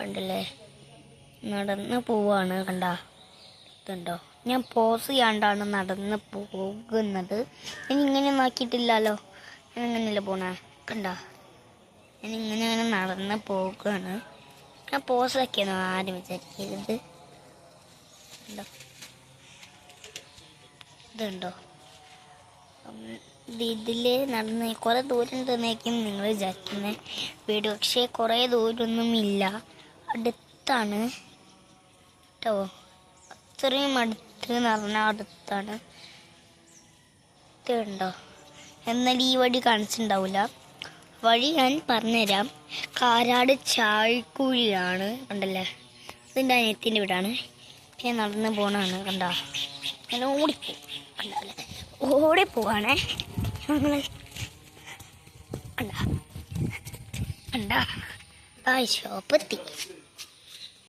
കണ്ടില്ലേ, നടന്ന് പോവാണ്. കണ്ട ഇതുണ്ടോ, ഞാൻ പോസ് ചെയ്യാണ്ടാണ് നടന്ന് പോകുന്നത്. ഞാൻ ഇങ്ങനെ നോക്കിയിട്ടില്ലല്ലോ, ഞാൻ ഇങ്ങനെയല്ലേ പോണേ. കണ്ട, ഞാൻ ഇങ്ങനെ നടന്ന് പോകുകയാണ്. ഞാൻ പോസൊക്കെയാണോ ആരും വിചാരിക്കരുത്. ഇതുണ്ടോ, ഇതില് നടന്ന് കുറേ ദൂരം ഉണ്ടെന്നേക്കും നിങ്ങൾ വിചാരിക്കുന്നത് വീട്. പക്ഷേ കുറേ ദൂരമൊന്നും ഇല്ല, അടുത്താണ് കേട്ടോ. അത്രയും അടുത്ത് എന്ന് പറഞ്ഞാൽ അടുത്താണ്. ഇതുണ്ടോ, എന്നാൽ ഈ വഴി കാണിച്ചിട്ടുണ്ടാവില്ല. വഴി ഞാൻ പറഞ്ഞുതരാം. കാരാട് ചാഴിക്കുഴിയാണ്, കണ്ടല്ലേ. ഇതിൻ്റെ അനിയത്തിൻ്റെ വീടാണ്. ഞാൻ നടന്ന് പോകണതാണ്. കണ്ട, ഞാൻ ഓടിപ്പോ, കണ്ടല്ലേ, ഓടിപ്പോവാണേ ഞങ്ങൾ. കണ്ട കണ്ട, ആ ഷോപ്പെത്തി.